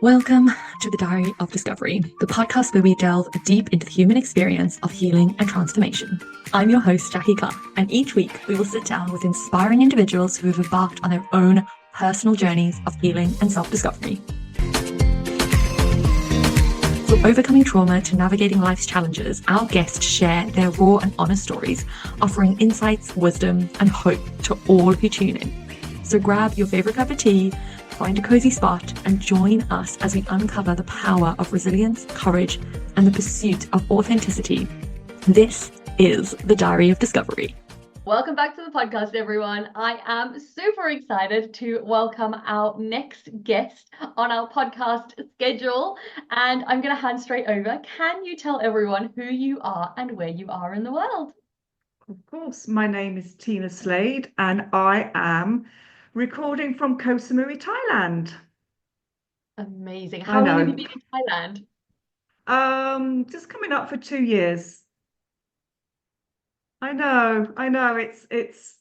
Welcome to the Diary of Discovery, the podcast where we delve deep into the human experience of healing and transformation. I'm your host, Jacky, and each week we will sit down with inspiring individuals who have embarked on their own personal journeys of healing and self-discovery. From overcoming trauma to navigating life's challenges, our guests share their raw and honest stories, offering insights, wisdom, and hope to all who tune in. So grab your favorite cup of tea, find a cozy spot, and join us as we uncover the power of resilience, courage, and the pursuit of authenticity. This is the Diary of Discovery. Welcome back to the podcast, everyone. I am super excited to welcome our next guest on our podcast schedule, and I'm going to hand straight over. Can you tell everyone who you are and where you are in the world? Of course, my name is Tina Slade, and I am recording from Koh Samui, Thailand. Amazing. How long have you been in Thailand? Just coming up for 2 years. I know. It's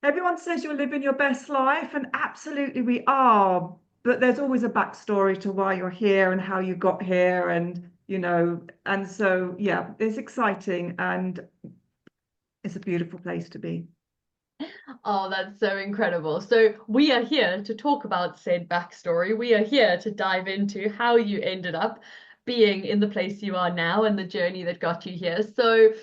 everyone says you're living your best life, and absolutely we are. But there's always a backstory to why you're here and how you got here, and so yeah, it's exciting and it's a beautiful place to be. Oh, that's so incredible. So we are here to talk about said backstory. We are here to dive into how you ended up being in the place you are now and the journey that got you here. So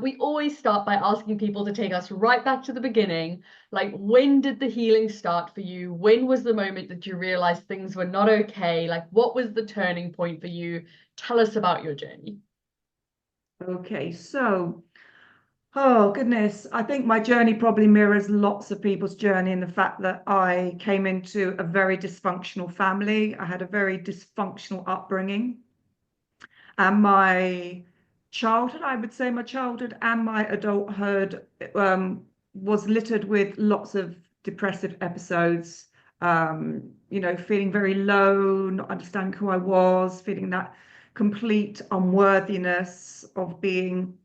we always start by asking people to take us right back to the beginning. Like, when did the healing start for you? When was the moment that you realized things were not okay? Like, what was the turning point for you? Tell us about your journey. Okay, so oh goodness, I think my journey probably mirrors lots of people's journey in the fact that I came into a very dysfunctional family. I had a very dysfunctional upbringing. And my childhood, I would say my childhood and my adulthood was littered with lots of depressive episodes, feeling very low, not understanding who I was, feeling that complete unworthiness of being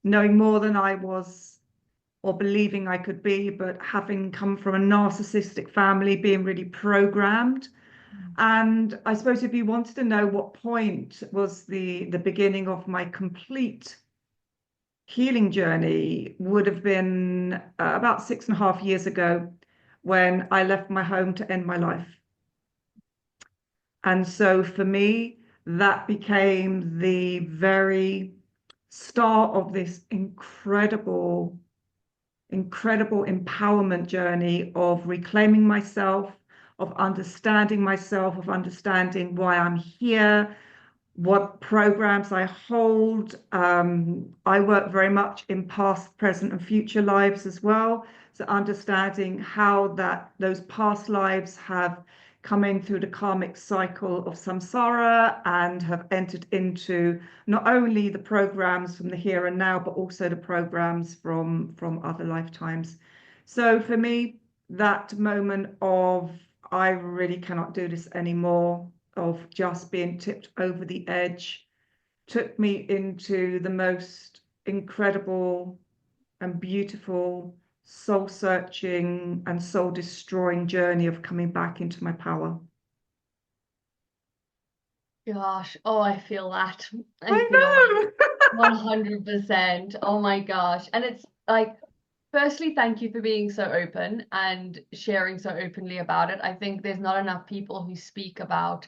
knowing more than I was or believing I could be, but having come from a narcissistic family, being really programmed. And I suppose if you wanted to know what point was the beginning of my complete healing journey, would have been about 6.5 years ago when I left my home to end my life. And so for me, that became the very start of this incredible empowerment journey of reclaiming myself, of understanding why I'm here, what programs I hold. I work very much in past, present, and future lives as well. So understanding how those past lives have come in through the karmic cycle of samsara and have entered into not only the programs from the here and now, but also the programs from other lifetimes. So for me, that moment of I really cannot do this anymore, of just being tipped over the edge, took me into the most incredible and beautiful, soul searching and soul destroying journey of coming back into my power. Gosh, oh, I feel that. I I feel know. 100%. Oh my gosh. And it's like, firstly, thank you for being so open and sharing so openly about it. I think there's not enough people who speak about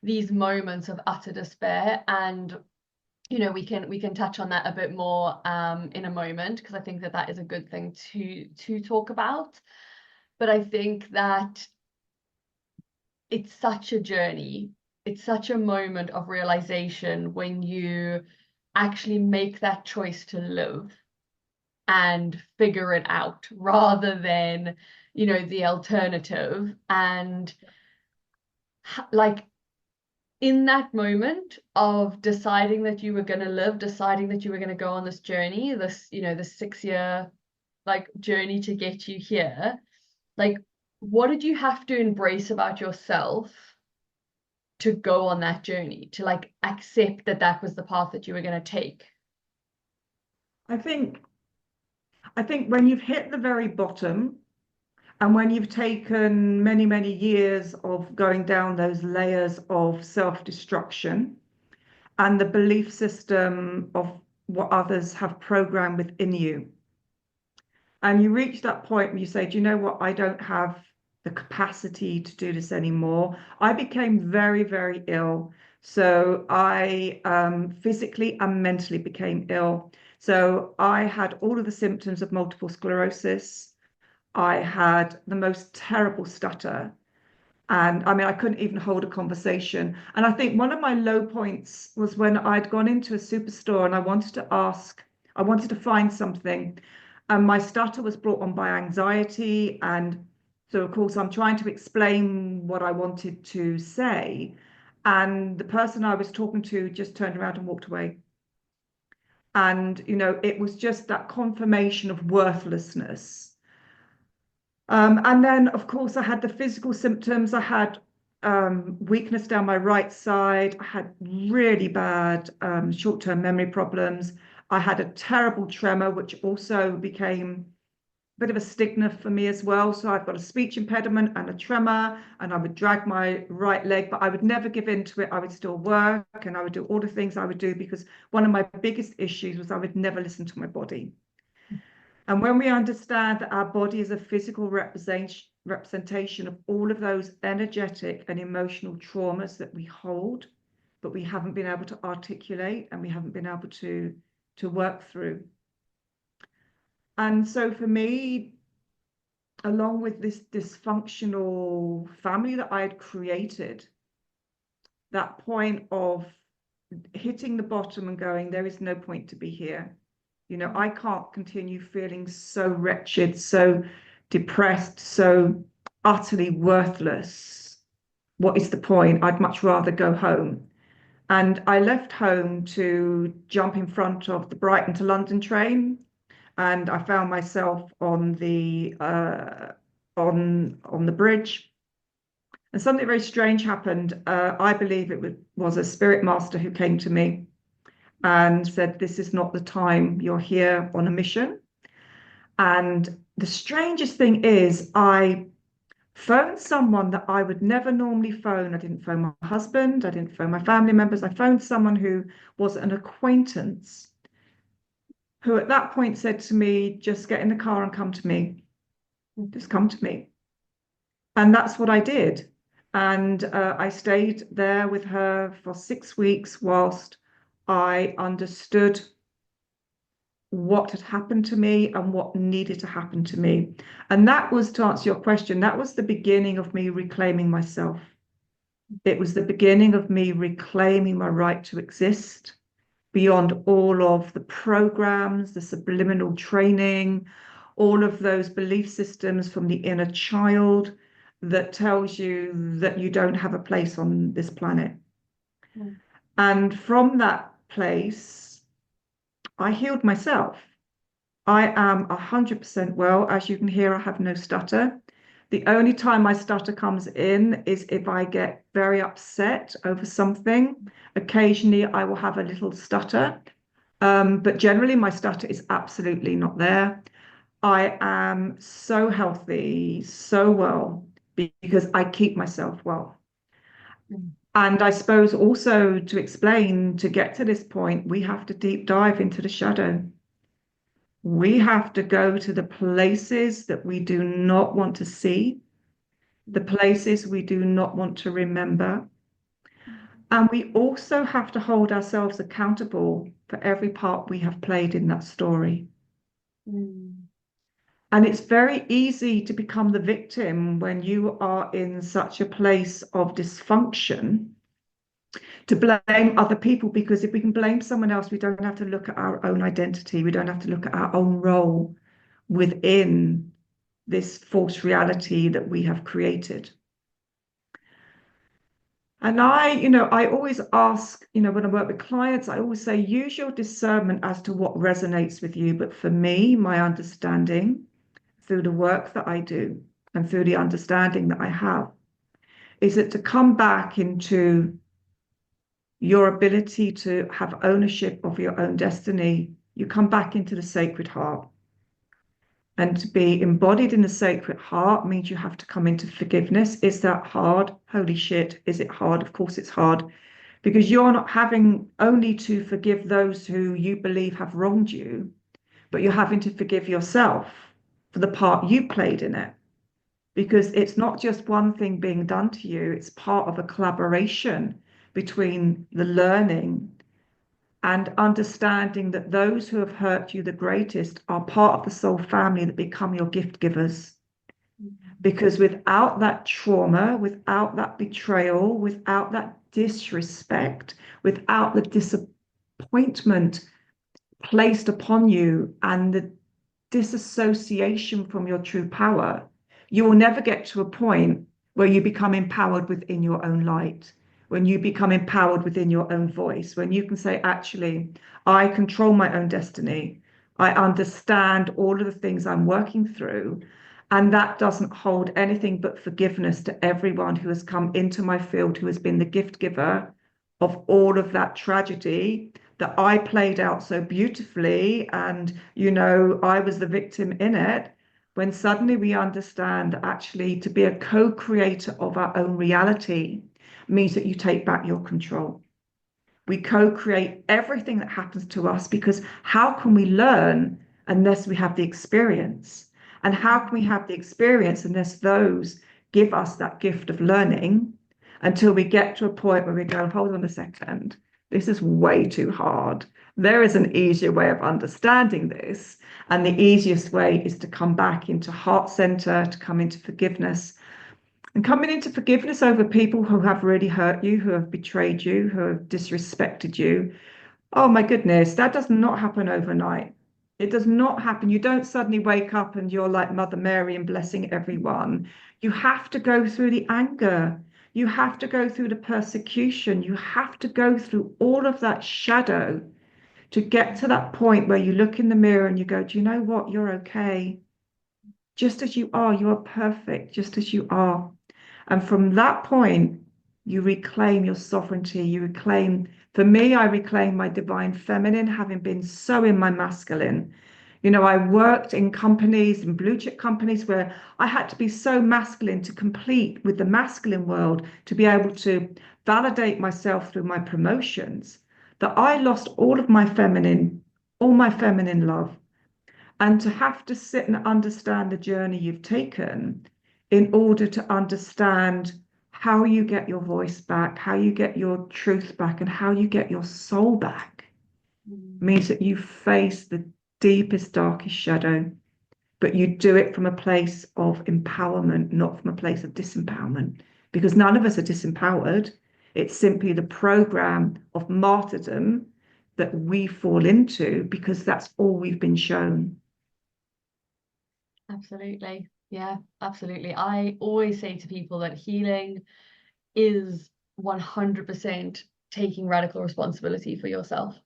these moments of utter despair. And, we can touch on that a bit more in a moment, because I think that that is a good thing to talk about. But I think that it's such a journey. It's such a moment of realization when you actually make that choice to live and figure it out rather than, the alternative. And like, in that moment of deciding that you were going to live, deciding that you were going to go on this journey, the 6 year like journey to get you here, like, what did you have to embrace about yourself to go on that journey, to like accept that that was the path that you were going to take? I think I think when you've hit the very bottom And when you've taken many, many years of going down those layers of self-destruction and the belief system of what others have programmed within you, and you reach that point where you say, do you know what? I don't have the capacity to do this anymore. I became very, very ill. So I physically and mentally became ill. So I had all of the symptoms of multiple sclerosis. I had the most terrible stutter. And I mean, I couldn't even hold a conversation. And I think one of my low points was when I'd gone into a superstore and I wanted to find something. And my stutter was brought on by anxiety. And so, of course, I'm trying to explain what I wanted to say. And the person I was talking to just turned around and walked away. And, it was just that confirmation of worthlessness. And then, of course, I had the physical symptoms. I had weakness down my right side. I had really bad short-term memory problems. I had a terrible tremor, which also became a bit of a stigma for me as well. So I've got a speech impediment and a tremor, and I would drag my right leg, but I would never give in to it. I would still work and I would do all the things I would do because one of my biggest issues was I would never listen to my body. And when we understand that our body is a physical representation of all of those energetic and emotional traumas that we hold, but we haven't been able to articulate and we haven't been able to work through. And so for me, along with this dysfunctional family that I had created, that point of hitting the bottom and going, there is no point to be here. I can't continue feeling so wretched, so depressed, so utterly worthless. What is the point? I'd much rather go home. And I left home to jump in front of the Brighton to London train, and I found myself on the on the bridge. And something very strange happened. I believe was a spirit master who came to me and said, this is not the time, you're here on a mission. And the strangest thing is, I phoned someone that I would never normally phone. I didn't phone my husband, I didn't phone my family members. I phoned someone who was an acquaintance, who at that point said to me, just get in the car and come to me. Just come to me. And that's what I did. And I stayed there with her for 6 weeks whilst I understood what had happened to me and what needed to happen to me. And that was, to answer your question, that was the beginning of me reclaiming myself. It was the beginning of me reclaiming my right to exist beyond all of the programs, the subliminal training, all of those belief systems from the inner child that tells you that you don't have a place on this planet. Mm. And from that place, I healed myself. I am 100% well. As you can hear, I have no stutter. The only time my stutter comes in is if I get very upset over something. Occasionally, I will have a little stutter, but generally, my stutter is absolutely not there. I am so healthy, so well, because I keep myself well. And I suppose also to explain, to get to this point, we have to deep dive into the shadow. We have to go to the places that we do not want to see, the places we do not want to remember. And we also have to hold ourselves accountable for every part we have played in that story. Mm. And it's very easy to become the victim when you are in such a place of dysfunction, to blame other people, because if we can blame someone else, we don't have to look at our own identity. We don't have to look at our own role within this false reality that we have created. And I always ask, when I work with clients, I always say, use your discernment as to what resonates with you. But for me, my understanding through the work that I do and through the understanding that I have is that to come back into your ability to have ownership of your own destiny, you come back into the Sacred Heart. And to be embodied in the Sacred Heart means you have to come into forgiveness. Is that hard? Holy shit. Is it hard? Of course it's hard, because you're not having only to forgive those who you believe have wronged you, but you're having to forgive yourself for the part you played in it. Because it's not just one thing being done to you, it's part of a collaboration between the learning and understanding that those who have hurt you the greatest are part of the soul family that become your gift givers. Because without that trauma, without that betrayal, without that disrespect, without the disappointment placed upon you and the disassociation from your true power, you will never get to a point where you become empowered within your own light, when you become empowered within your own voice, when you can say, actually, I control my own destiny. I understand all of the things I'm working through. And that doesn't hold anything but forgiveness to everyone who has come into my field, who has been the gift giver of all of that tragedy that I played out so beautifully. And, I was the victim in it. When suddenly we understand that actually to be a co creator of our own reality means that you take back your control. We co create everything that happens to us, because how can we learn unless we have the experience? And how can we have the experience unless those give us that gift of learning, until we get to a point where we go, hold on a second, this is way too hard. There is an easier way of understanding this. And the easiest way is to come back into heart center, to come into forgiveness. And coming into forgiveness over people who have really hurt you, who have betrayed you, who have disrespected you. Oh my goodness, that does not happen overnight. It does not happen. You don't suddenly wake up and you're like Mother Mary and blessing everyone. You have to go through the anger. You have to go through the persecution. You have to go through all of that shadow to get to that point where you look in the mirror and you go, do you know what? You're okay. Just as you are, you are perfect, just as you are. And from that point, you reclaim your sovereignty. You reclaim, for me, I reclaim my divine feminine, having been so in my masculine. I worked in companies, in blue chip companies, where I had to be so masculine to compete with the masculine world, to be able to validate myself through my promotions, that I lost all my feminine love. And to have to sit and understand the journey you've taken in order to understand how you get your voice back, how you get your truth back, and how you get your soul back means that you face the deepest, darkest shadow, but you do it from a place of empowerment, not from a place of disempowerment, because none of us are disempowered. It's simply the program of martyrdom that we fall into because that's all we've been shown. Absolutely. Yeah, absolutely. I always say to people that healing is 100% taking radical responsibility for yourself.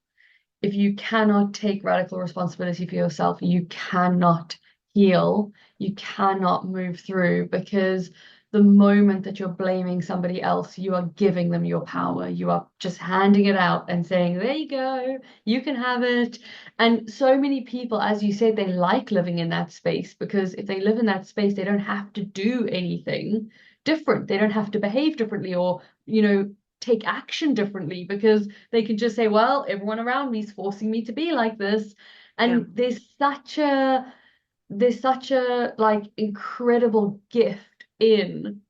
If you cannot take radical responsibility for yourself, you cannot heal, you cannot move through, because the moment that you're blaming somebody else, you are giving them your power. You are just handing it out and saying, there you go, you can have it. And so many people, as you said, they like living in that space, because if they live in that space, they don't have to do anything different. They don't have to behave differently or, take action differently, because they can just say, well, everyone around me is forcing me to be like this. Yeah. And there's such a like incredible gift in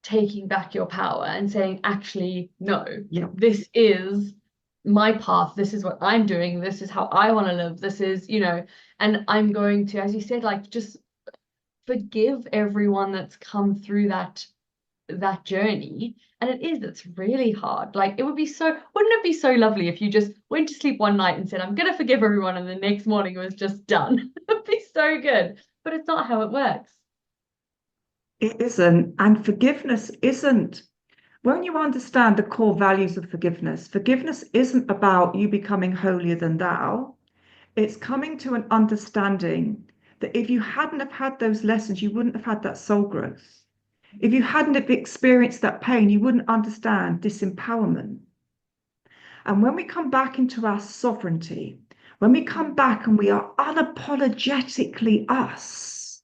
taking back your power and saying, actually, no, Yeah. this is my path, this is what I'm doing, this is how I want to live, this is, and I'm going to, as you said, like, just forgive everyone that's come through that journey. And it's really hard. Like, wouldn't it be so lovely if you just went to sleep one night and said, I'm gonna forgive everyone, and the next morning it was just done? It'd be so good. But it's not how it works. It isn't. And forgiveness isn't. When you understand the core values of forgiveness, forgiveness isn't about you becoming holier than thou. It's coming to an understanding that if you hadn't have had those lessons, you wouldn't have had that soul growth. If you hadn't have experienced that pain, you wouldn't understand disempowerment. And when we come back into our sovereignty, when we come back and we are unapologetically us,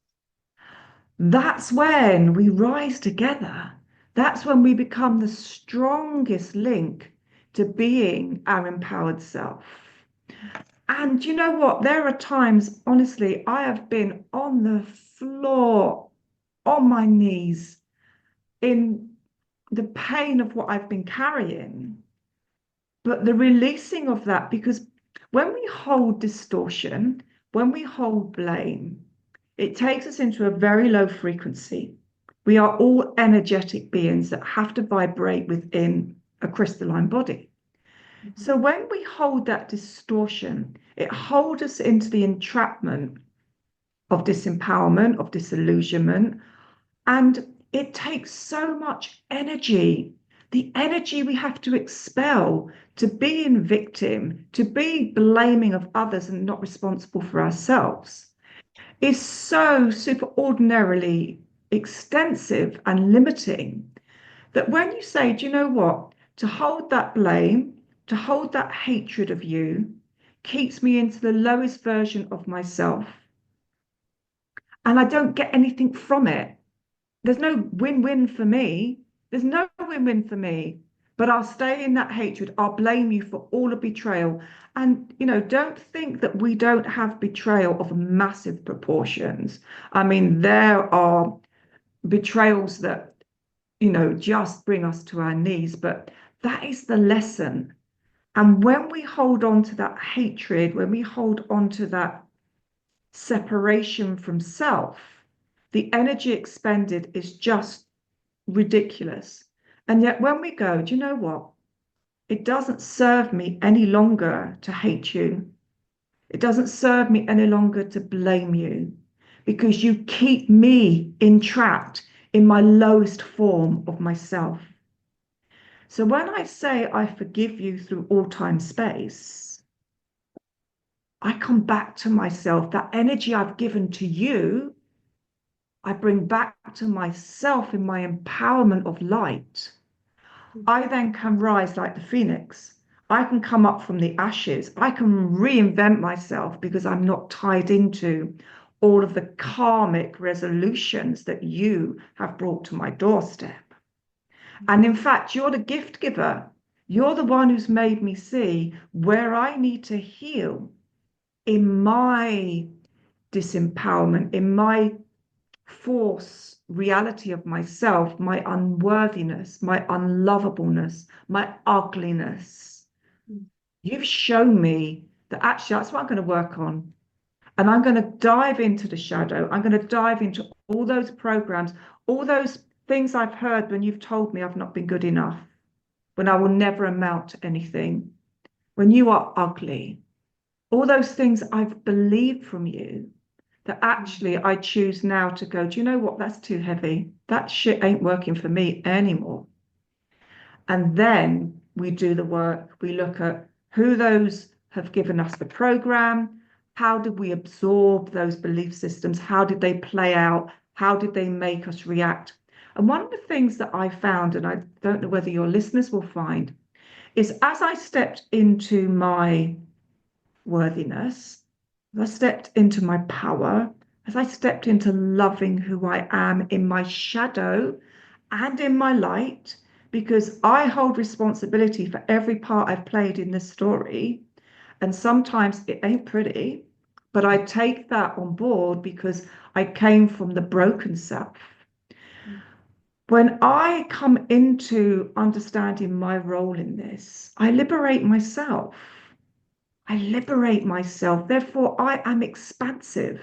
that's when we rise together. That's when we become the strongest link to being our empowered self. And you know what? There are times, honestly, I have been on the floor, on my knees, in the pain of what I've been carrying. But the releasing of that, because when we hold distortion, when we hold blame, it takes us into a very low frequency. We are all energetic beings that have to vibrate within a crystalline body. So when we hold that distortion, it holds us into the entrapment of disempowerment, of disillusionment, and it takes so much energy. The energy we have to expel to be in victim, to be blaming of others and not responsible for ourselves is so super ordinarily extensive and limiting that when you say, do you know what? To hold that blame, to hold that hatred of you keeps me into the lowest version of myself. And I don't get anything from it. There's no win-win for me. There's no win-win for me. But I'll stay in that hatred. I'll blame you for all the betrayal. And, don't think that we don't have betrayal of massive proportions. I mean, there are betrayals that, just bring us to our knees. But that is the lesson. And when we hold on to that hatred, when we hold on to that separation from self, the energy expended is just ridiculous. And yet, when we go, do you know what? It doesn't serve me any longer to hate you. It doesn't serve me any longer to blame you because you keep me entrapped in my lowest form of myself. So when I say I forgive you through all time space, I come back to myself. That energy I've given to you, I bring back to myself in my empowerment of light. I then can rise like the phoenix. I can come up from the ashes. I can reinvent myself because I'm not tied into all of the karmic resolutions that you have brought to my doorstep. And in fact, you're the gift giver. You're the one who's made me see where I need to heal in my disempowerment, in my false reality of myself, my unworthiness, my unlovableness, my ugliness. You've shown me that actually that's what I'm going to work on. And I'm going to dive into the shadow. I'm going to dive into all those programs, all those things I've heard when you've told me I've not been good enough, when I will never amount to anything, when you are ugly, all those things I've believed from you that actually I choose now to go, do you know what? That's too heavy. That shit ain't working for me anymore. And then we do the work. We look at who those have given us the program. How did we absorb those belief systems? How did they play out? How did they make us react? And one of the things that I found, and I don't know whether your listeners will find, is as I stepped into my worthiness, as I stepped into my power, as I stepped into loving who I am in my shadow and in my light, because I hold responsibility for every part I've played in this story. And sometimes it ain't pretty, but I take that on board because I came from the broken self. When I come into understanding my role in this, I liberate myself. I liberate myself. Therefore, I am expansive.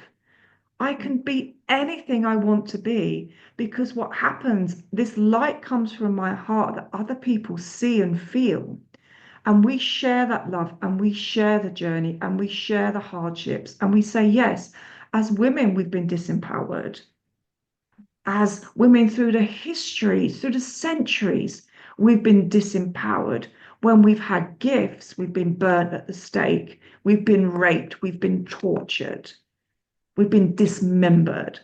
I can be anything I want to be because what happens, this light comes from my heart that other people see and feel. And we share that love and we share the journey and we share the hardships. And we say, yes, as women, we've been disempowered. As women through the history, through the centuries, we've been disempowered. When we've had gifts, we've been burnt at the stake, we've been raped, we've been tortured, we've been dismembered.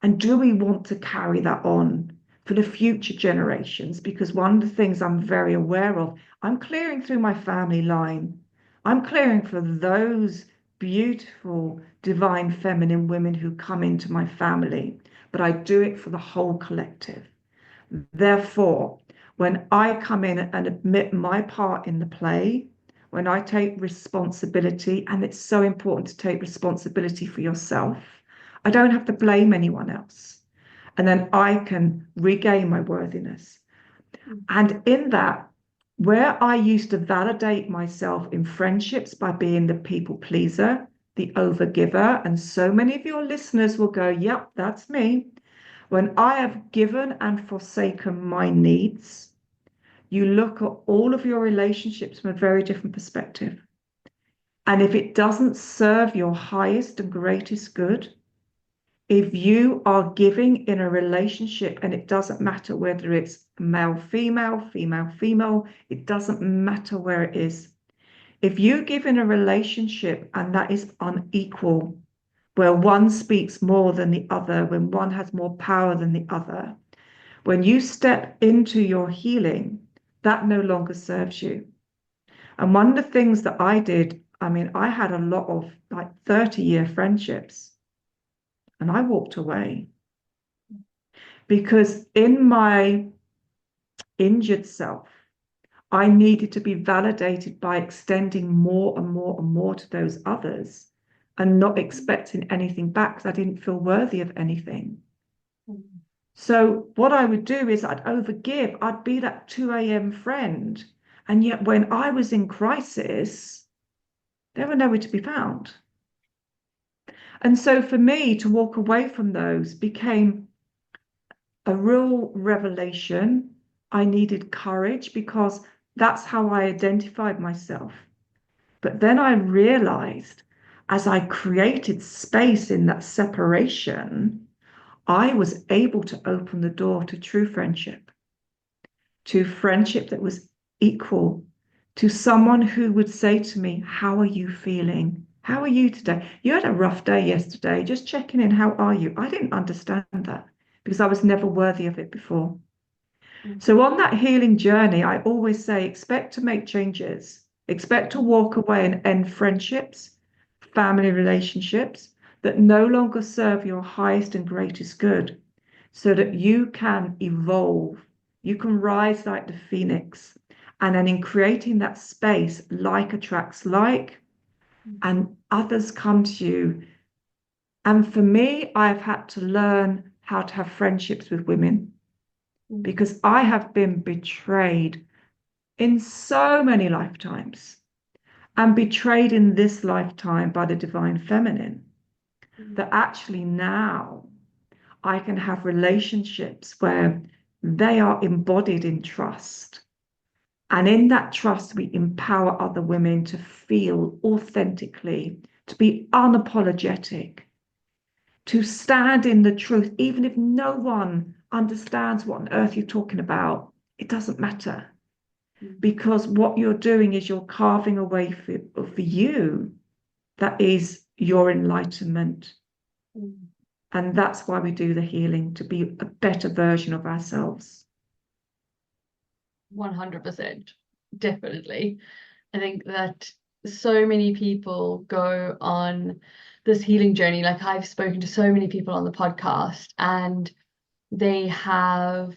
And do we want to carry that on for the future generations? Because one of the things I'm very aware of, I'm clearing through my family line. I'm clearing for those beautiful, divine feminine women who come into my family, but I do it for the whole collective. Therefore, when I come in and admit my part in the play, when I take responsibility, and it's so important to take responsibility for yourself, I don't have to blame anyone else. And then I can regain my worthiness. And in that, where I used to validate myself in friendships by being the people pleaser, the overgiver, and so many of your listeners will go, yep, that's me. When I have given and forsaken my needs, you look at all of your relationships from a very different perspective. And if it doesn't serve your highest and greatest good, if you are giving in a relationship, and it doesn't matter whether it's male, female, it doesn't matter where it is. If you give in a relationship and that is unequal, where one speaks more than the other, when one has more power than the other, when you step into your healing, that no longer serves you. And one of the things that I did, I mean, I had a lot of like 30-year friendships, and I walked away because in my injured self, I needed to be validated by extending more and more and more to those others and not expecting anything back because I didn't feel worthy of anything. So what I would do is I'd overgive. I'd be that 2 a.m. friend. And yet when I was in crisis, they were nowhere to be found. And so for me to walk away from those became a real revelation. I needed courage because that's how I identified myself. But then I realized as I created space in that separation, I was able to open the door to true friendship, to friendship that was equal, to someone who would say to me, how are you feeling? How are you today? You had a rough day yesterday, just checking in, how are you? I didn't understand that because I was never worthy of it before. So on that healing journey, I always say, expect to make changes, expect to walk away and end friendships, family relationships that no longer serve your highest and greatest good, so that you can evolve, you can rise like the phoenix. And then in creating that space, like attracts like, and others come to you. And for me, I've had to learn how to have friendships with women because I have been betrayed in so many lifetimes and betrayed in this lifetime by the divine feminine that actually now I can have relationships where they are embodied in trust. And in that trust, we empower other women to feel authentically, to be unapologetic, to stand in the truth, even if no one understands what on earth you're talking about. It doesn't matter. Because what you're doing is you're carving a way for you that is your enlightenment. And that's why we do the healing, to be a better version of ourselves. 100%, definitely. I think that so many people go on this healing journey. Like I've spoken to so many people on the podcast, and they have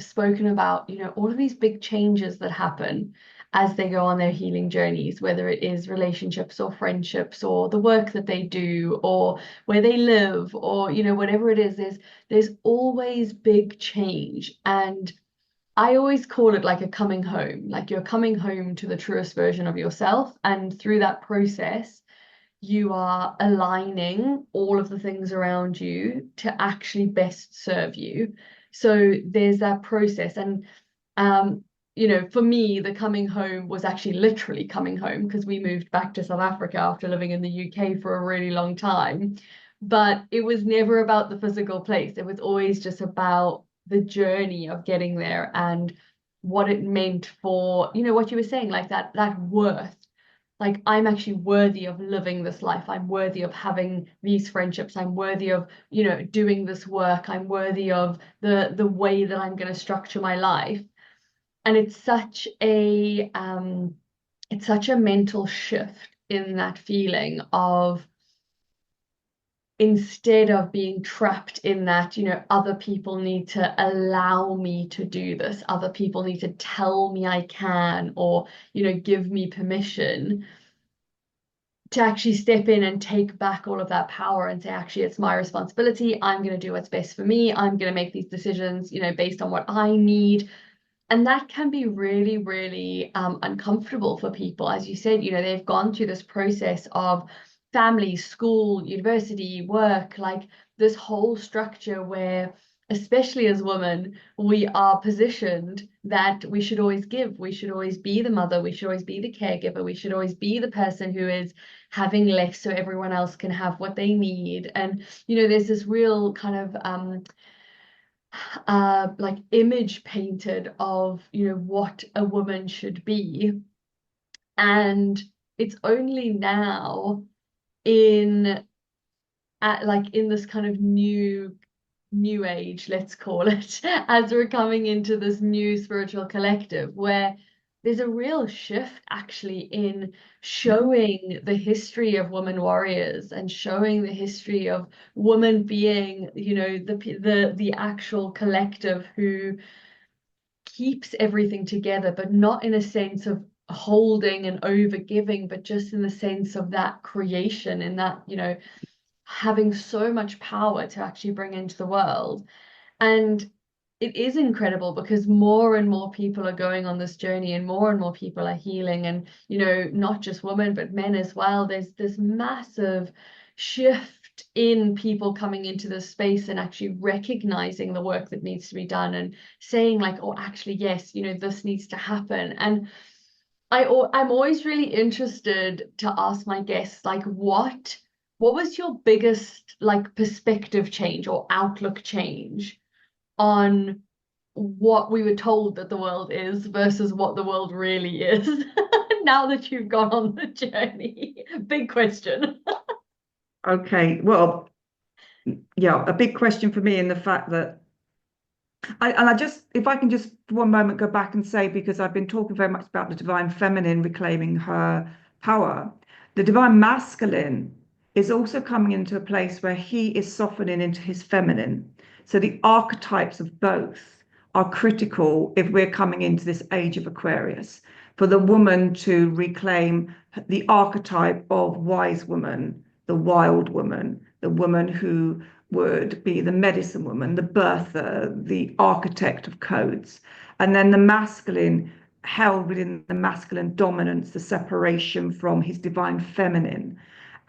spoken about, all of these big changes that happen as they go on their healing journeys, whether it is relationships or friendships or the work that they do or where they live or, whatever it is, there's always big change. And I always call it like a coming home, like you're coming home to the truest version of yourself. And through that process, you are aligning all of the things around you to actually best serve you. So there's that process. And, for me, the coming home was actually literally coming home because we moved back to South Africa after living in the UK for a really long time. But it was never about the physical place. It was always just about the journey of getting there and what it meant for, what you were saying, like that worth. Like I'm actually worthy of living this life. I'm worthy of having these friendships. I'm worthy of, doing this work. I'm worthy of the way that I'm going to structure my life. And it's such a mental shift in that feeling of, instead of being trapped in that, other people need to allow me to do this, other people need to tell me I can, or, give me permission, to actually step in and take back all of that power and say, actually, it's my responsibility. I'm going to do what's best for me. I'm going to make these decisions, based on what I need. And that can be really, really uncomfortable for people. As you said, they've gone through this process of family, school, university, work, like this whole structure where, especially as women, we are positioned that we should always give, we should always be the mother, we should always be the caregiver, we should always be the person who is having less so everyone else can have what they need. And, there's this real kind of like image painted of what a woman should be, and it's only now in like in this kind of new age, let's call it, as we're coming into this new spiritual collective, where there's a real shift actually in showing the history of women warriors and showing the history of women being, the actual collective who keeps everything together, but not in a sense of holding and over giving, but just in the sense of that creation and that, having so much power to actually bring into the world. And it is incredible because more and more people are going on this journey and more people are healing, and not just women but men as well. There's this massive shift in people coming into this space and actually recognizing the work that needs to be done and saying like, oh, actually, yes, this needs to happen. And I'm always really interested to ask my guests, like, what was your biggest like perspective change or outlook change on what we were told that the world is versus what the world really is, now that you've gone on the journey? Big question. Okay, well, yeah, a big question for me in the fact that if I can just for one moment go back and say, because I've been talking very much about the divine feminine reclaiming her power, the divine masculine is also coming into a place where he is softening into his feminine. So the archetypes of both are critical if we're coming into this age of Aquarius. For the woman to reclaim the archetype of wise woman, the wild woman, the woman who would be the medicine woman, the birther, the architect of codes. And then the masculine held within the masculine dominance, the separation from his divine feminine.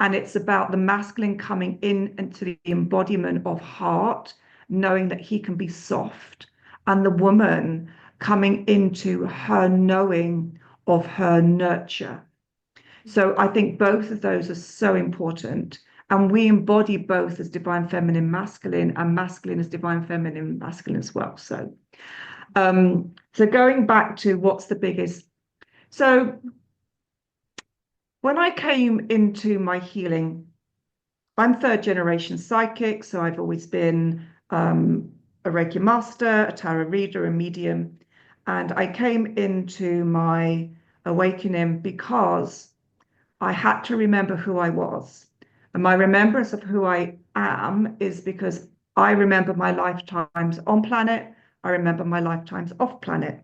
And it's about the masculine coming in into the embodiment of heart, knowing that he can be soft, and the woman coming into her knowing of her nurture. So I think both of those are so important. And we embody both as divine feminine masculine and masculine as divine feminine masculine as well. So going back to what's the biggest. So when I came into my healing, I'm third generation psychic. So I've always been a Reiki master, a tarot reader, a medium. And I came into my awakening because I had to remember who I was. And my remembrance of who I am is because I remember my lifetimes on planet. I remember my lifetimes off planet.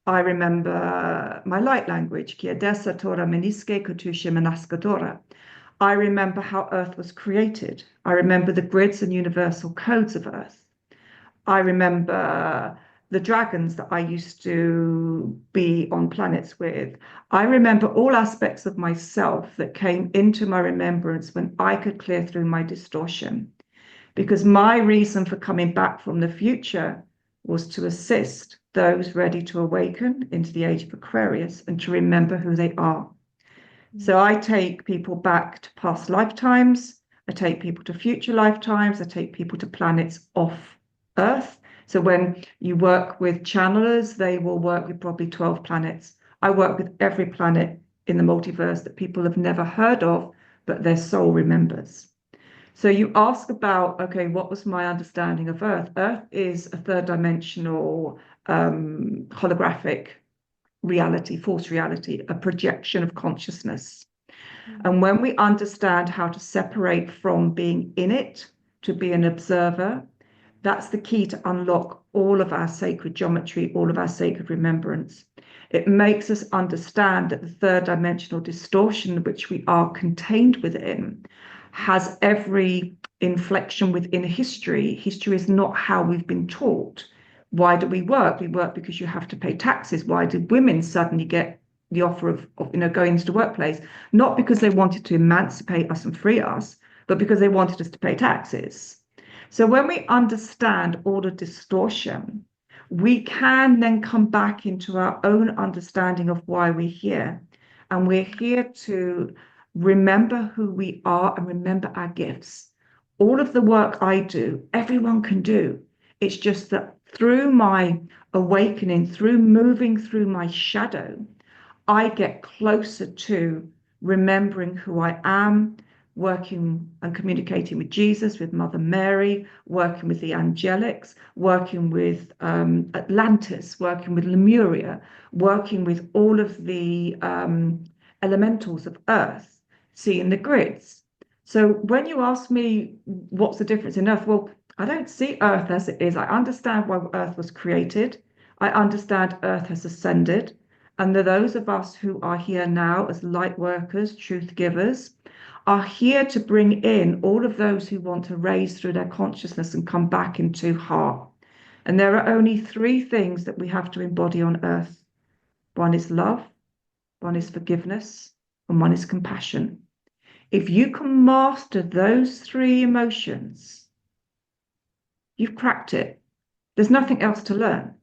I remember my light language. I remember how Earth was created. I remember the grids and universal codes of Earth. I remember the dragons that I used to be on planets with. I remember all aspects of myself that came into my remembrance when I could clear through my distortion. Because my reason for coming back from the future was to assist those ready to awaken into the age of Aquarius and to remember who they are. So I take people back to past lifetimes. I take people to future lifetimes. I take people to planets off Earth. So when you work with channelers, they will work with probably 12 planets. I work with every planet in the multiverse that people have never heard of, but their soul remembers. So you ask about, okay, what was my understanding of Earth? Earth is a third dimensional holographic reality, false reality, a projection of consciousness. And when we understand how to separate from being in it to be an observer, that's the key to unlock all of our sacred geometry, all of our sacred remembrance. It makes us understand that the third dimensional distortion, which we are contained within, has every inflection within history. History is not how we've been taught. Why do we work? We work because you have to pay taxes. Why did women suddenly get the offer of going into the workplace? Not because they wanted to emancipate us and free us, but because they wanted us to pay taxes. So when we understand all the distortion, we can then come back into our own understanding of why we're here. And we're here to remember who we are and remember our gifts. All of the work I do, everyone can do. It's just that through my awakening, through moving through my shadow, I get closer to remembering who I am, working and communicating with Jesus, with Mother Mary, working with the angelics, working with Atlantis, working with Lemuria, working with all of the elementals of Earth, seeing the grids. So when you ask me what's the difference in Earth, well, I don't see Earth as it is. I understand why Earth was created. I understand Earth has ascended. And those of us who are here now as light workers, truth givers, are here to bring in all of those who want to raise through their consciousness and come back into heart. And there are only three things that we have to embody on earth. One is love, one is forgiveness, and one is compassion. If you can master those three emotions, you've cracked it. There's nothing else to learn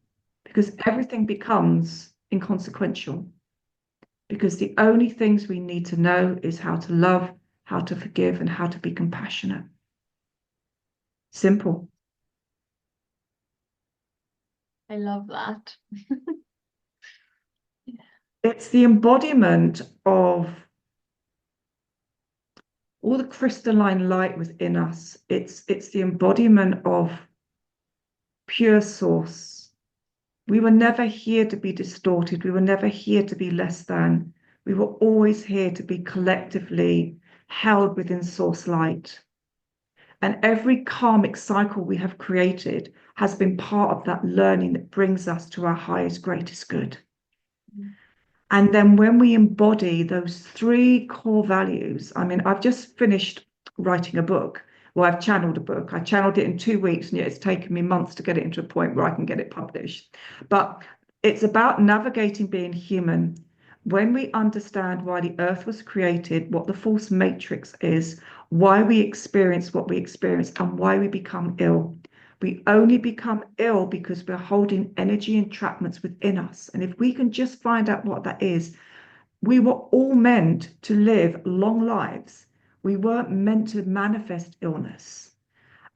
because everything becomes inconsequential. Because the only things we need to know is how to love, how to forgive, and how to be compassionate. Simple. I love that. It's the embodiment of all the crystalline light within us. It's the embodiment of pure source. We were never here to be distorted. We were never here to be less than. We were always here to be collectively held within source light. And every karmic cycle we have created has been part of that learning that brings us to our highest, greatest good. And then when we embody those three core values, I mean, I've just finished writing a book. Well, I've channeled a book. I channeled it in 2 weeks, and yet it's taken me months to get it into a point where I can get it published. But it's about navigating being human. When we understand why the earth was created, what the false matrix is, why we experience what we experience, and why we become ill. We only become ill because we're holding energy entrapments within us. And if we can just find out what that is, we were all meant to live long lives. We weren't meant to manifest illness.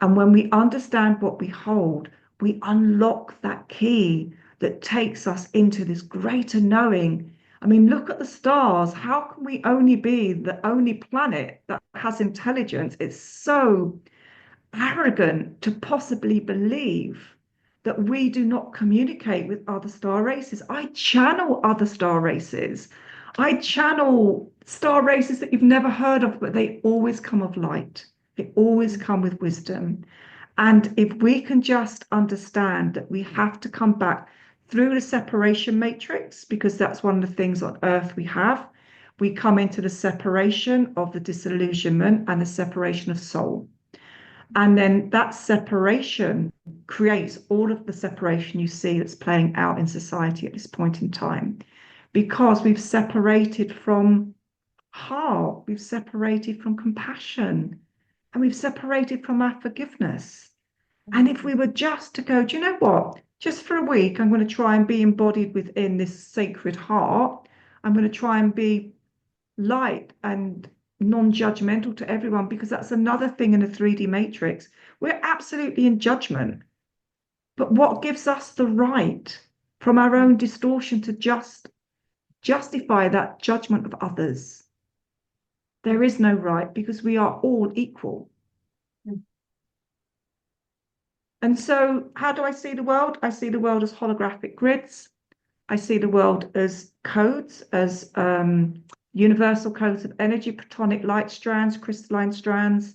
And when we understand what we hold, we unlock that key that takes us into this greater knowing. I mean, look at the stars. How can we only be the only planet that has intelligence? It's so arrogant to possibly believe that we do not communicate with other star races. I channel other star races. I channel star races that you've never heard of, but they always come of light. They always come with wisdom. And if we can just understand that we have to come back through the separation matrix, because that's one of the things on earth we come into the separation of the disillusionment and the separation of soul. And then that separation creates all of the separation you see that's playing out in society at this point in time, because we've separated from heart, we've separated from compassion, and we've separated from our forgiveness. And if we were just to go, do you know what? Just for a week, I'm going to try and be embodied within this sacred heart. I'm going to try and be light and non-judgmental to everyone, because that's another thing in the 3D matrix. We're absolutely in judgment. But what gives us the right from our own distortion to just justify that judgment of others? There is no right, because we are all equal. And so how do I see the world? I see the world as holographic grids. I see the world as codes, as universal codes of energy, protonic light strands, crystalline strands.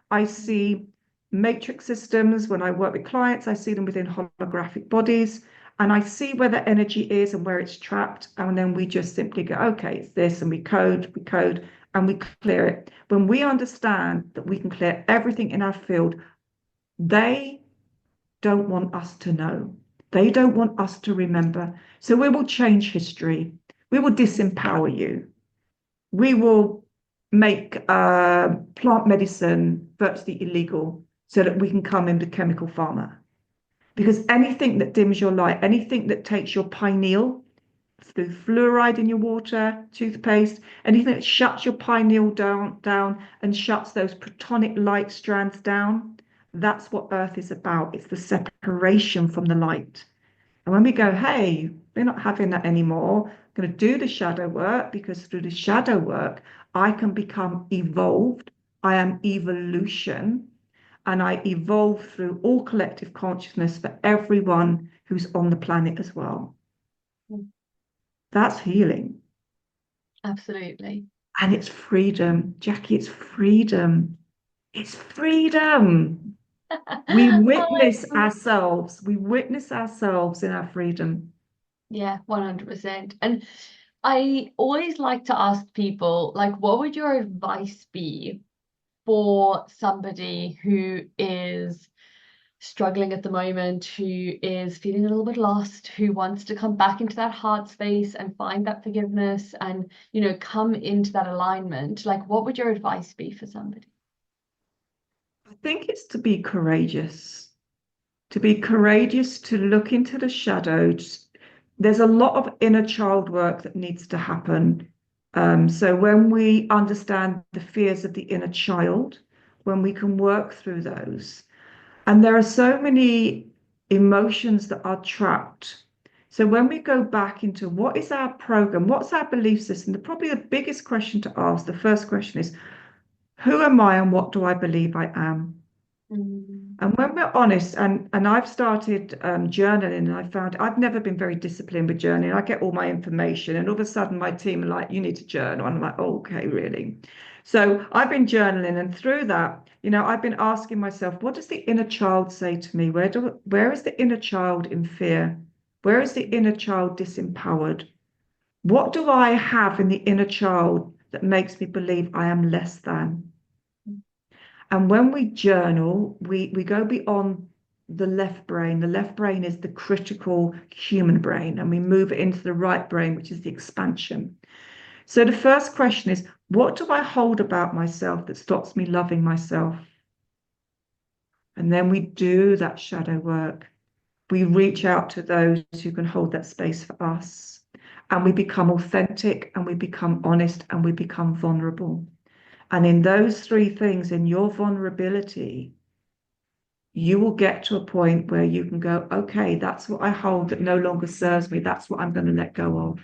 I see matrix systems. When I work with clients, I see them within holographic bodies, and I see where the energy is and where it's trapped. And then we just simply go, okay, it's this, and we code, and we clear it. When we understand that we can clear everything in our field, they don't want us to know. They don't want us to remember. So we will change history. We will disempower you. We will make plant medicine virtually illegal so that we can come into chemical pharma. Because anything that dims your light, anything that takes your pineal through fluoride in your water, toothpaste, anything that shuts your pineal down and shuts those protonic light strands down, that's what Earth is about. It's the separation from the light. And when we go, hey, we're not having that anymore, I'm going to do the shadow work, because through the shadow work, I can become evolved. I am evolution, and I evolve through all collective consciousness for everyone who's on the planet as well. Mm. That's healing. Absolutely. And it's freedom. Jacky, it's freedom. It's freedom. We witness ourselves. We witness ourselves in our freedom. Yeah, 100%. And I always like to ask people, like, what would your advice be for somebody who is struggling at the moment, who is feeling a little bit lost, who wants to come back into that heart space and find that forgiveness and, come into that alignment? Like, what would your advice be for somebody? I think it's to be courageous, to look into the shadows. There's a lot of inner child work that needs to happen. So when we understand the fears of the inner child, when we can work through those, and there are so many emotions that are trapped. So when we go back into what is our program, what's our belief system, probably the biggest question to ask, the first question is, who am I and what do I believe I am? Mm. And when we're honest, and I've started journaling, and I found I've never been very disciplined with journaling. I get all my information, and all of a sudden my team are like, "You need to journal." And I'm like, oh, "Okay, really?" So I've been journaling, and through that, I've been asking myself, what does the inner child say to me? Where is the inner child in fear? Where is the inner child disempowered? What do I have in the inner child that makes me believe I am less than? And when we journal, we go beyond the left brain. The left brain is the critical human brain, and we move it into the right brain, which is the expansion. So the first question is, what do I hold about myself that stops me loving myself? And then we do that shadow work. We reach out to those who can hold that space for us. And we become authentic, and we become honest, and we become vulnerable. And in those three things, in your vulnerability, you will get to a point where you can go, okay, that's what I hold that no longer serves me. That's what I'm going to let go of.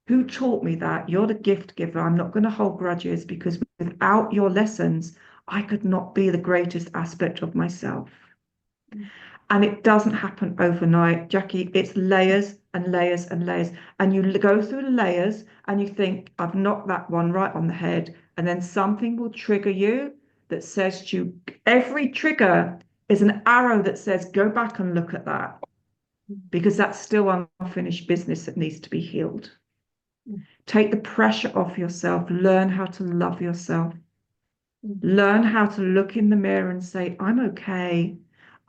Who taught me that? You're the gift giver. I'm not going to hold grudges, because without your lessons, I could not be the greatest aspect of myself. And it doesn't happen overnight, Jacky. It's layers and layers and layers. And you go through the layers and you think, I've knocked that one right on the head. And then something will trigger you that says to you, every trigger is an arrow that says, go back and look at that, because that's still unfinished business that needs to be healed. Take the pressure off yourself. Learn how to love yourself. Learn how to look in the mirror and say, I'm okay.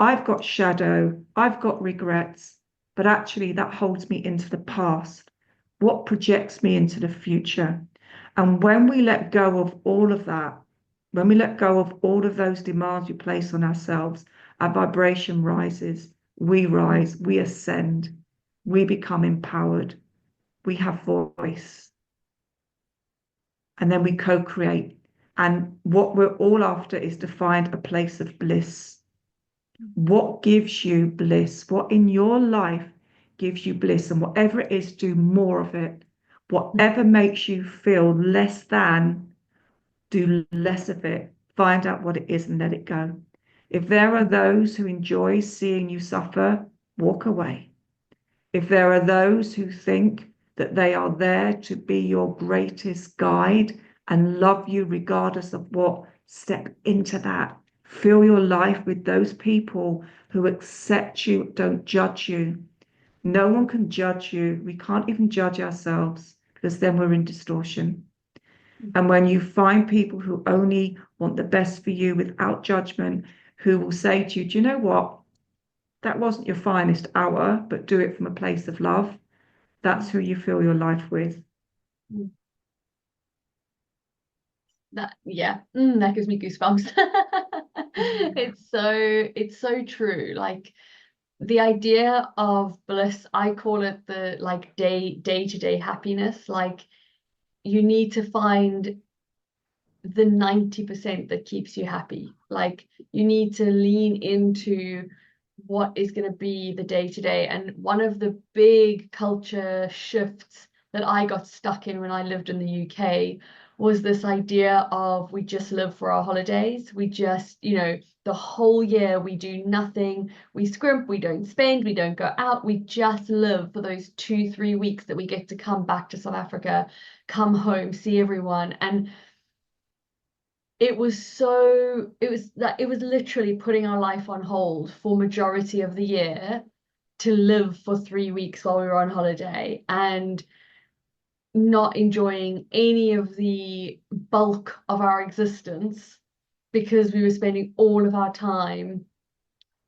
I've got shadow. I've got regrets. But actually, that holds me into the past. What projects me into the future? And when we let go of all of that, when we let go of all of those demands we place on ourselves, our vibration rises. We rise. We ascend. We become empowered. We have voice. And then we co-create. And what we're all after is to find a place of bliss. What gives you bliss? What in your life gives you bliss? And whatever it is, do more of it. Whatever makes you feel less than, do less of it. Find out what it is and let it go. If there are those who enjoy seeing you suffer, walk away. If there are those who think that they are there to be your greatest guide and love you regardless of what. Step into that. Fill your life with those people who accept you, don't judge you. No one can judge you. We can't even judge ourselves because then we're in distortion. And when you find people who only want the best for you without judgment, who will say to you, do you know what? That wasn't your finest hour, but do it from a place of love. That's who you fill your life with. That, yeah, that gives me goosebumps. It's so true. Like the idea of bliss, I call it the like day-to-day happiness. Like you need to find the 90% that keeps you happy. Like you need to lean into what is going to be the day to day. And one of the big culture shifts that I got stuck in when I lived in the UK was this idea of we just live for our holidays. We just, the whole year we do nothing. We scrimp, we don't spend, we don't go out. We just live for those 2, 3 weeks that we get to come back to South Africa, come home, see everyone. And it was literally putting our life on hold for majority of the year to live for 3 weeks while we were on holiday and not enjoying any of the bulk of our existence because we were spending all of our time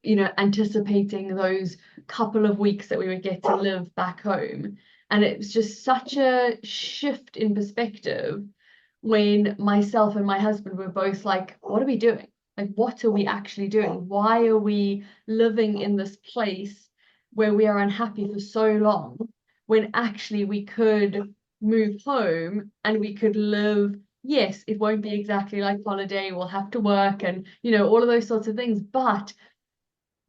anticipating those couple of weeks that we would get to live back home. And it was just such a shift in perspective when myself and my husband were both like, what are we doing? Like, what are we actually doing? Why are we living in this place where we are unhappy for so long when actually we could move home and we could live? Yes, it won't be exactly like holiday. We'll have to work and, all of those sorts of things. But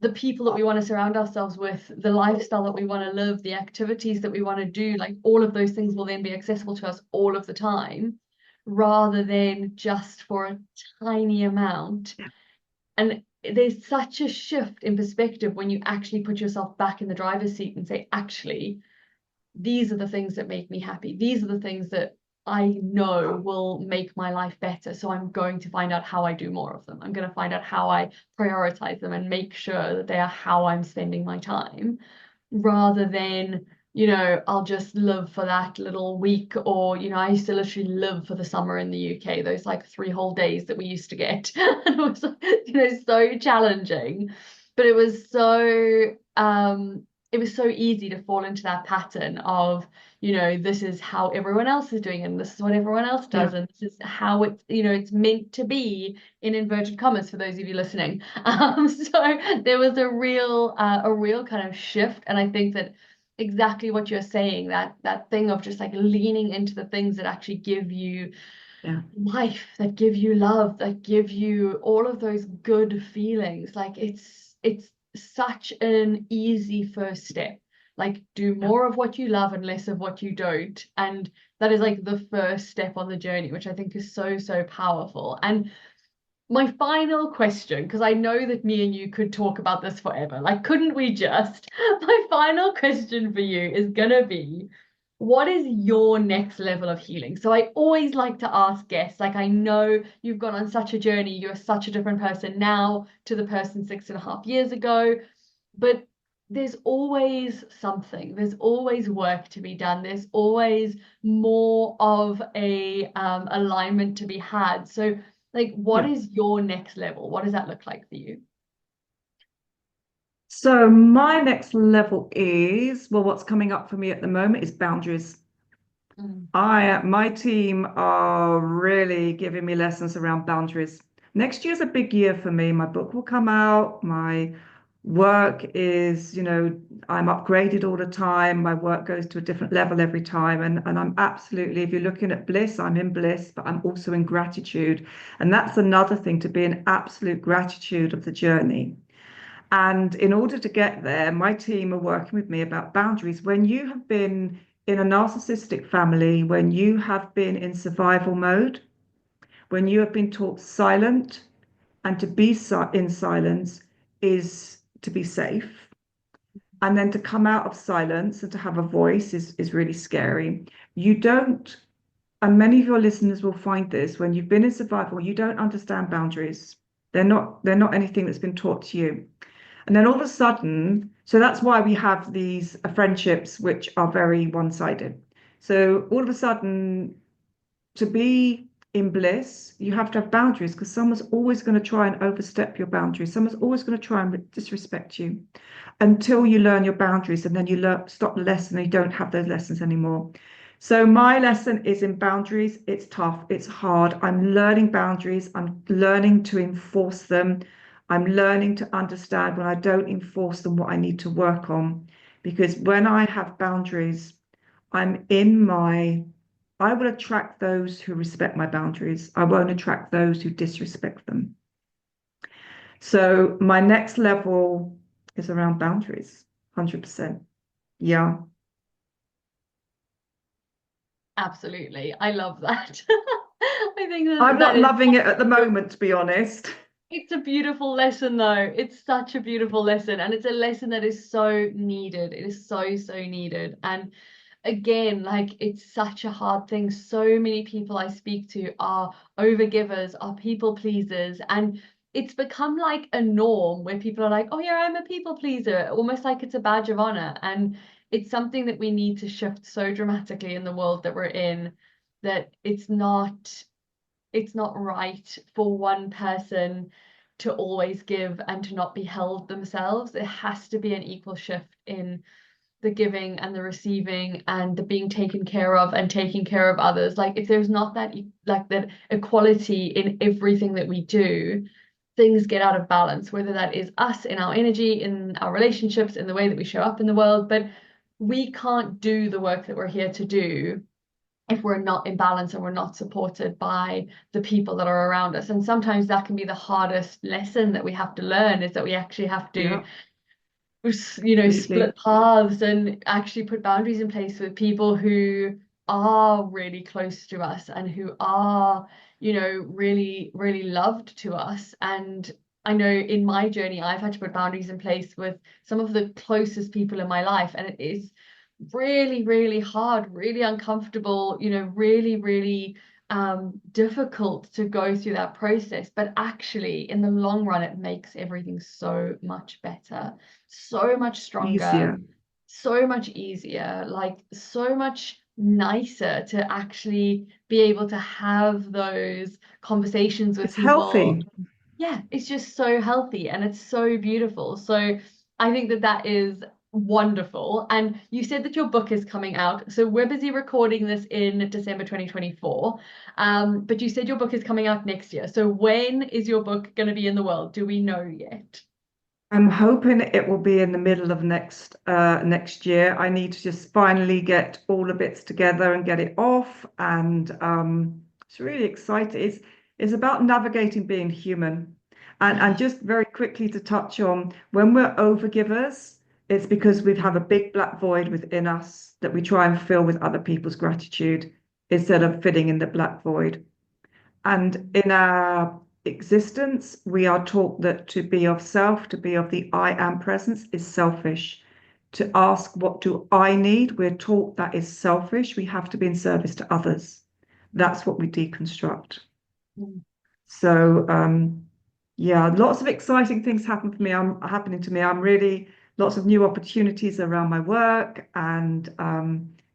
the people that we want to surround ourselves with, the lifestyle that we want to live, the activities that we want to do, like all of those things will then be accessible to us all of the time, rather than just for a tiny amount. And there's such a shift in perspective when you actually put yourself back in the driver's seat and say, actually, these are the things that make me happy. These are the things that I know will make my life better. So I'm going to find out how I do more of them. I'm going to find out how I prioritize them and make sure that they are how I'm spending my time, rather than, I'll just live for that little week. Or, I used to literally live for the summer in the UK, those like 3 whole days that we used to get. And it was, so challenging. But it was so easy to fall into that pattern of, this is how everyone else is doing it, and this is what everyone else does, Yeah. and this is how it's meant to be, in inverted commas, for those of you listening. So there was a real kind of shift, and I think that exactly what you're saying, that thing of just like leaning into the things that actually give you Yeah. life, that give you love, that give you all of those good feelings. Like it's such an easy first step. Like do Yeah. more of what you love and less of what you don't. And that is like the first step on the journey, which I think is so, so powerful. And my final question, because I know that me and you could talk about this forever, like, couldn't we just? My final question for you is gonna be, what is your next level of healing? So I always like to ask guests, like, I know you've gone on such a journey, you're such a different person now to the person 6.5 years ago, but there's always something, there's always work to be done, there's always more of a alignment to be had. So like, what Yeah. is your next level? What does that look like for you? So my next level is, well, what's coming up for me at the moment is boundaries. Mm. My team are really giving me lessons around boundaries. Next year's a big year for me. My book will come out. My work is, I'm upgraded all the time. My work goes to a different level every time. And I'm absolutely, if you're looking at bliss, I'm in bliss, but I'm also in gratitude. And that's another thing, to be in absolute gratitude of the journey. And in order to get there, my team are working with me about boundaries. When you have been in a narcissistic family, when you have been in survival mode, when you have been taught silent, and to be in silence is to be safe. And then to come out of silence and to have a voice is really scary. You don't, and many of your listeners will find this when you've been in survival, you don't understand boundaries. They're not anything that's been taught to you. And then all of a sudden, so that's why we have these friendships which are very one-sided. So all of a sudden, to be in bliss, you have to have boundaries because someone's always going to try and overstep your boundaries. Someone's always going to try and disrespect you until you learn your boundaries, and then you stop the lesson and you don't have those lessons anymore. So my lesson is in boundaries. It's tough, it's hard. I'm learning boundaries. I'm learning to enforce them. I'm learning to understand when I don't enforce them what I need to work on. Because when I have boundaries, I'm in my I will attract those who respect my boundaries. I won't attract those who disrespect them. So my next level is around boundaries, 100%. Yeah. Absolutely. I love that. I think I'm that not is loving it at the moment, to be honest. it's a beautiful lesson though. It's such a beautiful lesson and it's a lesson that is so needed. It is so, so needed. And again, like it's such a hard thing. So many people I speak to are overgivers, are people pleasers, and it's become like a norm where people are like, "Oh yeah, I'm a people pleaser," almost like it's a badge of honor. And it's something that we need to shift so dramatically in the world that we're in, that it's not right for one person to always give and to not be held themselves. There has to be an equal shift in the giving and the receiving and the being taken care of and taking care of others. Like if there's not that like that equality in everything that we do, things get out of balance, whether that is us in our energy, in our relationships, in the way that we show up in the world. But we can't do the work that we're here to do if we're not in balance and we're not supported by the people that are around us. And sometimes that can be the hardest lesson that we have to learn, is that we actually have to, Yeah, split absolutely. paths and actually put boundaries in place with people who are really close to us and who are, really, really loved to us. And I know in my journey, I've had to put boundaries in place with some of the closest people in my life. And it is really, really hard, really uncomfortable, really, really difficult to go through that process. But actually, in the long run, it makes everything so much better, so much stronger, Easier. so much easier, like so much nicer to actually be able to have those conversations with It's people. healthy. Yeah, it's just so healthy and it's so beautiful. So I think that that is wonderful. And you said that your book is coming out. So we're busy recording this in December 2024. But you said your book is coming out next year. So when is your book going to be in the world? Do we know yet? I'm hoping it will be in the middle of next year. I need to just finally get all the bits together and get it off. And it's really exciting. It's about navigating being human. And just very quickly to touch on when we're overgivers, it's because we have a big black void within us that we try and fill with other people's gratitude instead of filling in the black void. And in our existence, we are taught that to be of self, to be of the I am presence is selfish. To ask, what do I need? We're taught that is selfish. We have to be in service to others. That's what we deconstruct. Mm. So, yeah, lots of exciting things happening to me. I'm really lots of new opportunities around my work. And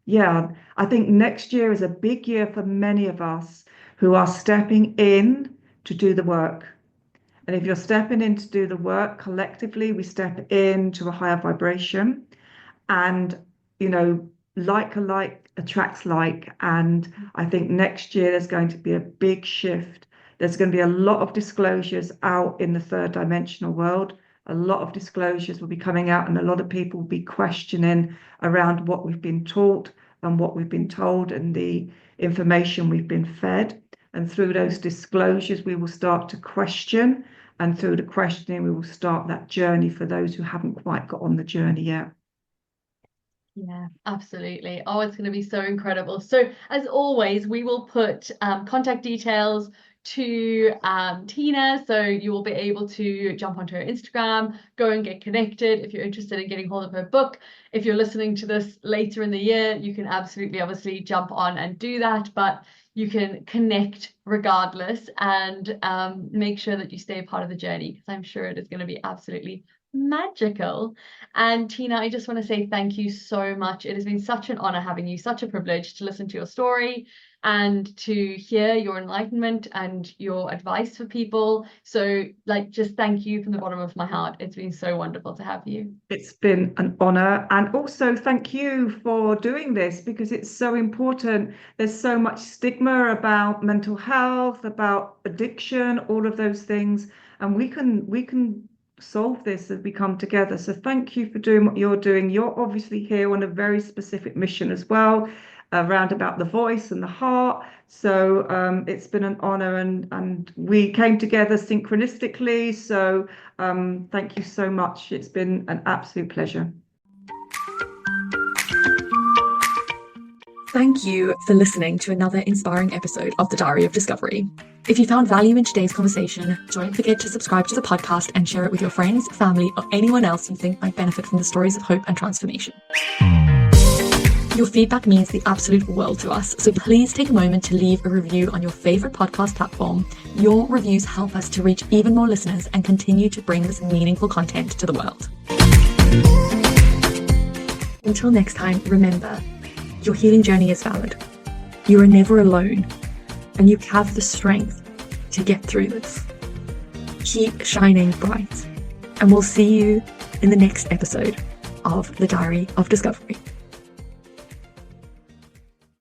yeah, I think next year is a big year for many of us who are stepping in to do the work. And if you're stepping in to do the work collectively, we step into a higher vibration. And, you know, like attracts like. And I think next year there's going to be a big shift. There's going to be a lot of disclosures out in the third dimensional world. A lot of disclosures will be coming out, and a lot of people will be questioning around what we've been taught and what we've been told and the information we've been fed. And through those disclosures, we will start to question. And through the questioning, we will start that journey for those who haven't quite got on the journey yet. Yeah, absolutely. Oh, it's going to be so incredible. So, as always, we will put contact details, to Tina, so you will be able to jump onto her Instagram, go and get connected if you're interested in getting hold of her book. If you're listening to this later in the year, you can absolutely obviously jump on and do that, but you can connect regardless, and make sure that you stay a part of the journey, because I'm sure it is going to be absolutely magical. And Tina, I just want to say thank you so much. It has been such an honor having you, such a privilege to listen to your story and to hear your enlightenment and your advice for people. So just thank you from the bottom of my heart. It's been so wonderful to have you. It's been an honor. And also thank you for doing this, because it's so important. There's so much stigma about mental health, about addiction, all of those things. And we can solve this as we come together. So thank you for doing what you're doing. You're obviously here on a very specific mission as well, around about the voice and the heart. So it's been an honor, and we came together synchronistically. So thank you so much. It's been an absolute pleasure. Thank you for listening to another inspiring episode of The Diary of Discovery. If you found value in today's conversation, don't forget to subscribe to the podcast and share it with your friends, family, or anyone else you think might benefit from the stories of hope and transformation. Your feedback means the absolute world to us, so please take a moment to leave a review on your favorite podcast platform. Your reviews help us to reach even more listeners and continue to bring this meaningful content to the world. Until next time, remember, your healing journey is valid. You are never alone, and you have the strength to get through this. Keep shining bright, and we'll see you in the next episode of The Diary of Discovery.